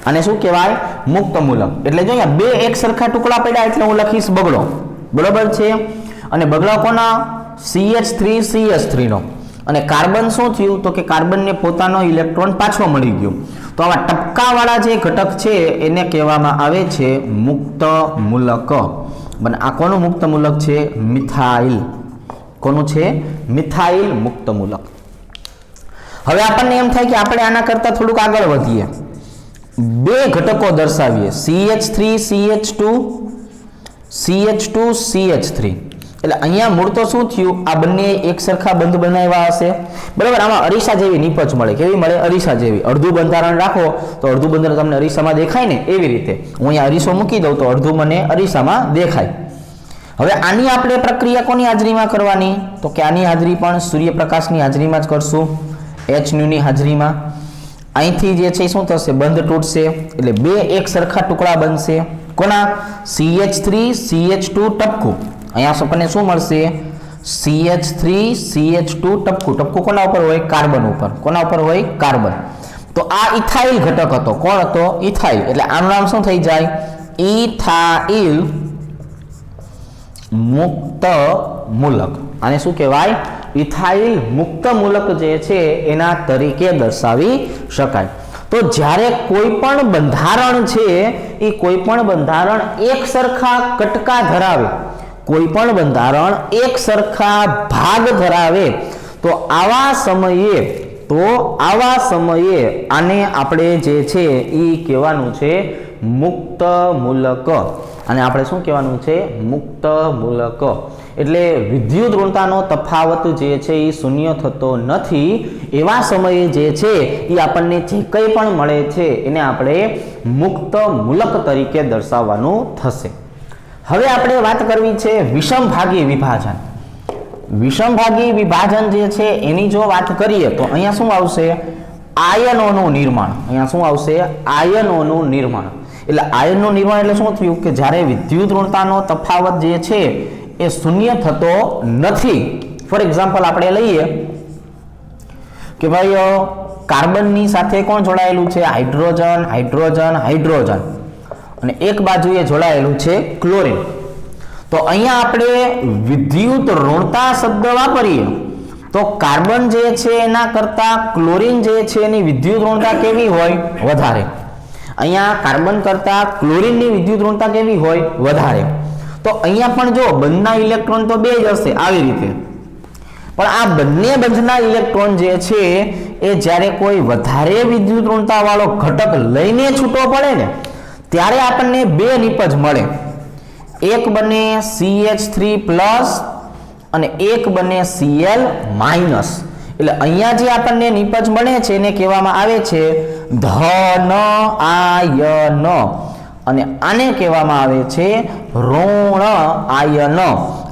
Speaker 1: અને શું કહેવાય? મુક્ત મૂલક. એટલે જો અહીંયા બે એક સરખા ટુકડા પડ્યા એટલે હું લખીશ બગડો, બરોબર છે. અને બગડો કોના? CH3 નો. અને કાર્બન શું થયું? તો કે કાર્બનને પોતાનો ઇલેક્ટ્રોન પાછો મળી ગયો. તો આવા ટપકાવાળા જે ઘટક છે એને કહેવામાં આવે છે મુક્ત મૂલક. અને આ કોનું મુક્ત મૂલક છે? મિથાઇલ. કોનું છે? મિથાઇલ મુક્ત મૂલક. હવે આપણને એમ થાય કે આપણે આના કરતા થોડુંક આગળ વધીએ, બે ઘટકો દર્શાવીએ, CH3 એટલે અહીંયા મૂળ તો શું થયું? આ બંને એક સરખા બંધ બનાવ્યા હશે, બરાબર. આમાં અરીસા જેવી નીપજ મળે. કેવી મળે? અરીસા જેવી. અડધું બંધારણ રાખો તો અડધું બંધારણ તમને અરીસામાં દેખાય ને, એવી રીતે હું અહીંયા અરીસો મૂકી દઉં તો અડધું મને અરીસામાં દેખાય. હવે આની આપણે પ્રક્રિયા કોની હાજરીમાં કરવાની? તો કે આની હાજરી પણ સૂર્યપ્રકાશની હાજરીમાં જ કરશું, HNU ની હાજરીમાં. અહીંથી જે છે શું થશે? બંધ તૂટશે, એટલે બે એક સરખા ટુકડા બનશે. કોના? CH3 CH2 ટપકું. અહીંયા આપણને શું મળશે? CH3 CH2 ટપકું. ટપકું કોના ઉપર હોય? કાર્બન ઉપર. કોના ઉપર હોય? કાર્બન. તો આ ઇથાઇલ ઘટક હતો. કોણ હતો? ઇથાઇલ. એટલે આનું નામ શું થઈ જાય? ઇથાઇલ મુક્ત મૂલક. આને શું કહેવાય? ઇથાઇલ મુક્ત મૂલક જે છે એના તરીકે દર્શાવી શકાય. તો જ્યારે કોઈ પણ બંધારણ છે એ કોઈ પણ બંધારણ એક સરખા કટકા ધરાવે, કોઈ પણ બંધારણ એક સરખા ભાગ ધરાવે, તો આવા સમયે આને આપણે જે છે એ કહેવાનું છે મુક્ત મૂલક. અને આપણે શું કહેવાનું છે? મુક્ત મૂલક. એટલે વિદ્યુત ઋણતાનો તફાવત જે છે એ શૂન્ય થતો નથી. એવા સમયે જે છે એ આપણને જે કંઈ પણ મળે છે એને આપણે મુક્ત મૂલક તરીકે દર્શાવવાનું થશે. હવે આપણે વાત કરવી છે વિષમભાગી વિભાજન. વિષમભાગી વિભાજન જે છે એની જો વાત કરીએ તો અહીંયા શું આવશે? આયનોનું નિર્માણ. અહીંયા શું આવશે? આયનોનું નિર્માણ. એટલે આયનનું નિર્માણ એટલે શું થયું? કે જ્યારે વિદ્યુત ઋણતાનો તફાવત જે છે એ શૂન્ય થતો નથી. ફોર એક્ઝામ્પલ આપણે લઈએ કે ભાઈ કાર્બનની સાથે કોણ જોડાયેલું છે? Hydrogen, hydrogen, hydrogen. અને એક બાજુએ જોડાયેલું છે ક્લોરીન. તો અહીંયા આપણે વિદ્યુત ઋણતા શબ્દ વાપરીએ તો કાર્બન જે છે એના કરતા ક્લોરીન જે છે એની વિદ્યુત ઋણતા કેવી હોય? વધારે. અહીંયા કાર્બન કરતા ક્લોરીનની વિદ્યુત ઋણતા કેવી હોય? વધારે. તો અહીંયા પણ જો બંધના ઇલેક્ટ્રોન તો બે જ હશે આવી રીતે, પણ આ બંને બંધના ઇલેક્ટ્રોન જે છે એ જ્યારે કોઈ વધારે વિદ્યુત ઋણતા વાળો ઘટક લઈને છૂટો પડે ને ત્યારે આપણને બે નિપજ મળે. એક બને CH3+ અને એક બને Cl-. એટલે અહીંયા જે આપણને નિપજ મળે છે એને કહેવામાં આવે છે ધન આયન, અને આને કહેવામાં આવે છે ઋણ આયન.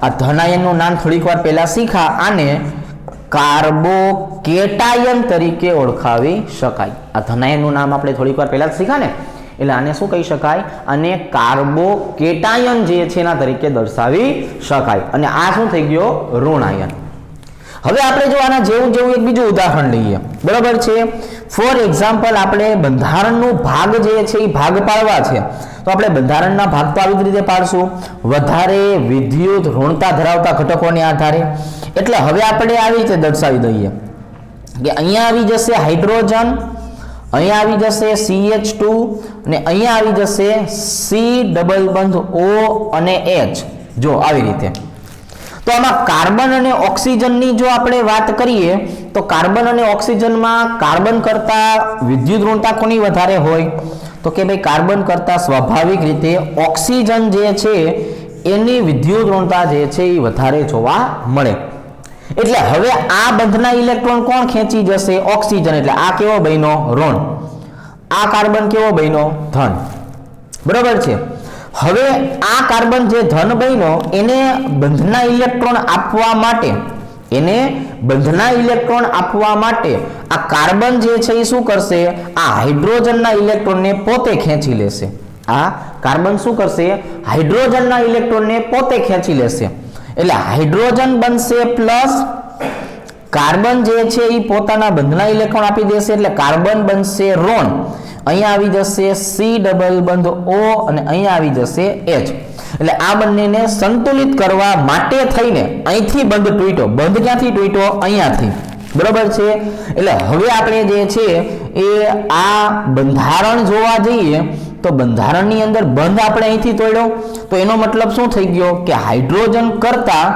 Speaker 1: આ ધન આયનનું નામ થોડીક વાર પહેલા શીખા. આને કાર્બોકેટાયન તરીકે ઓળખાવી શકાય. આ ધન આયનનું નામ આપણે થોડીક વાર પહેલા શીખા ને, એટલે આને શું કહી શકાય? આને કાર્બોકેટાયન જે છે એના તરીકે દર્શાવી શકાય. અને આ શું થઈ ગયો? ઋણ આયન. હવે આપણે જો આના જેવું એક બીજું ઉદાહરણ લઈએ, બરાબર છે. ફોર એક્ઝામ્પલ આપણે બંધારણનું ભાગ જે છે એ ભાગ પાડવા છે, તો આપણે બંધારણના ભાગ તો આવી રીતે પાડશું વધારે વિદ્યુત ઋણતા ધરાવતા ઘટકોને આધારે. એટલે હવે આપણે આવી રીતે દર્શાવી દઈએ કે અહીંયા આવી જશે હાઇડ્રોજન, અહીંયા આવી જશે CH2 અને અહીંયા આવી જશે C ડબલ બંધ O અને H. જો આવી રીતે. તો આમાં કાર્બન અને ઓક્સિજનની જો આપણે વાત કરીએ તો કાર્બન અને ઓક્સિજનમાં કાર્બન કરતા વિદ્યુત ઋણતા કોની વધારે હોય? તો કે ભાઈ કાર્બન કરતા સ્વાભાવિક રીતે ઓક્સિજન જે છે એની વિદ્યુત ઋણતા જે છે એ વધારે જોવા મળે. એટલે હવે આ બંધના ઇલેક્ટ્રોન કોણ ખેંચી જશે? ઓક્સિજન. એટલે આ કેવો બન્યો? ઋણ. આ કાર્બન કેવો બન્યો? ધન. બરોબર છે. હવે આ કાર્બન જે ધન બન્યો એને બંધના ઇલેક્ટ્રોન આપવા માટે આ કાર્બન જે છે એ શું કરશે? આ હાઇડ્રોજનના ઇલેક્ટ્રોનને પોતે ખેંચી લેશે. આ કાર્બન શું કરશે, હાઇડ્રોજનના ઇલેક્ટ્રોનને પોતે ખેંચી લેશે, એટલે હાઇડ્રોજન બનશે પ્લસ કાર્બન જે છે એ પોતાના બંધના ઇલેક્ટ્રોન આપી દેશે, એટલે કાર્બન બનશે ઋણ, અહીંયા આવી જશે C ડબલ બંધ O અને અહીંયા આવી જશે H, એટલે આ બંનેને સંતુલિત કરવા માટે થઈને અહીંથી બંધ તૂટ્યો, બંધ ક્યાંથી તૂટ્યો, અહીંયાથી, બરોબર છે। એટલે હવે આપણે જે છે એ આ બંધારણ જોવા જઈએ તો બંધારણની અંદર બંધ આપણે અહીંથી તોડ્યો, તો એનો મતલબ શું થઈ ગયો કે હાઇડ્રોજન કરતા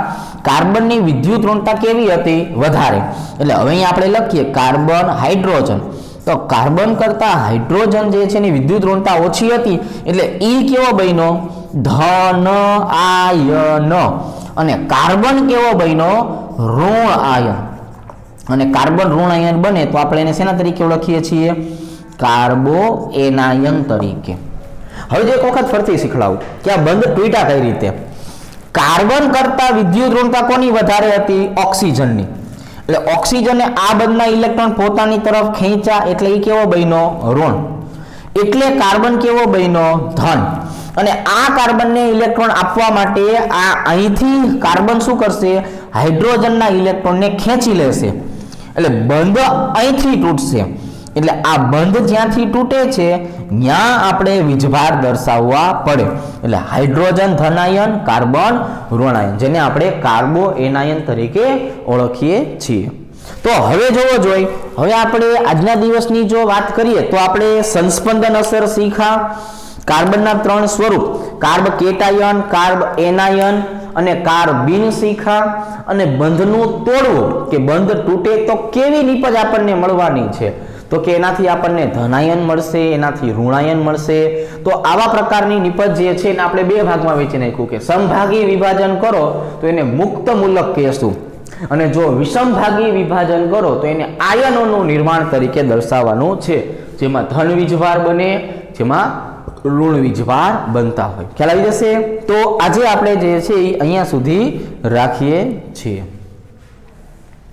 Speaker 1: કાર્બનની વિદ્યુત ઋણતા કેવી હતી, વધારે, એટલે હવે અહીં આપણે લખીએ કાર્બન હાઇડ્રોજન, તો કાર્બન કરતા હાઇડ્રોજન જે છે એની વિદ્યુત ઋણતા ઓછી હતી, એટલે ઈ કેવો બન્યો, ધન આયન, અને કાર્બન કેવો બન્યો, ઋણ આયન, અને કાર્બન ઋણ આયન બને તો આપણે એને શેના તરીકે ઓળખીએ છીએ, કાર્બો એનાયન તરીકે। હવે જો એક વખત ફરીથી શીખડાવું કે આ બંધ તૂટ્યા કઈ રીતે, કાર્બન કરતા વિદ્યુત ઋણતા કોની વધારે હતી, ઓક્સિજનની, એટલે ઓક્સિજને આ બંધના ઇલેક્ટ્રોન પોતાની તરફ ખેંચ્યા, એટલે એ કેવો બન્યો, ઋણ, એટલે કાર્બન કેવો બન્યો, ધન, અને આ કાર્બનને ઇલેક્ટ્રોન આપવા માટે આ અહીંથી કાર્બન શું કરશે, હાઇડ્રોજનના ઇલેક્ટ્રોનને ખેંચી લેશે, એટલે બંધ અહીંથી તૂટશે, એટલે આ બંધ જ્યાંથી તૂટે છે ત્યાં આપણે વીજભાર દર્શાવવા પડે, એટલે હાઇડ્રોજન ધનાયન, કાર્બન ઋણાયન, જેને આપણે કાર્બો એનાયન તરીકે ઓળખીએ છીએ। તો હવે જોવો જોઈએ, હવે આપણે આજના દિવસની જો વાત કરીએ તો આપણે સંસ્પંદન અસર શીખા, કાર્બનના 3 સ્વરૂપ, કાર્બ કેટાયન, કાર્બ એનાયન અને કાર્બીન શીખા, અને બંધનું તોડવું કે બંધ તૂટે તો કેવી નીપજ આપણને મળવાની છે, તો કે એનાથી આપણને ધનાયન મળશે, એનાથી ઋણાયન મળશે। તો આવા પ્રકારની નિપજ જે છે એને આપણે બે ભાગમાં વહેંચી નાખ્યું કે સમભાગી વિભાજન કરો તો એને મુક્ત મૂલક કહેશું, અને જો વિષમભાગી વિભાજન કરો તો એને આયનોનું નિર્માણ તરીકે દર્શાવવાનું છે, જેમાં ધન વીજભાર બને, જેમાં ઋણ વીજભાર બનતા હોય। ખ્યાલ આવી જશે। તો આજે આપણે જે છે એ અહીંયા સુધી રાખીએ છીએ।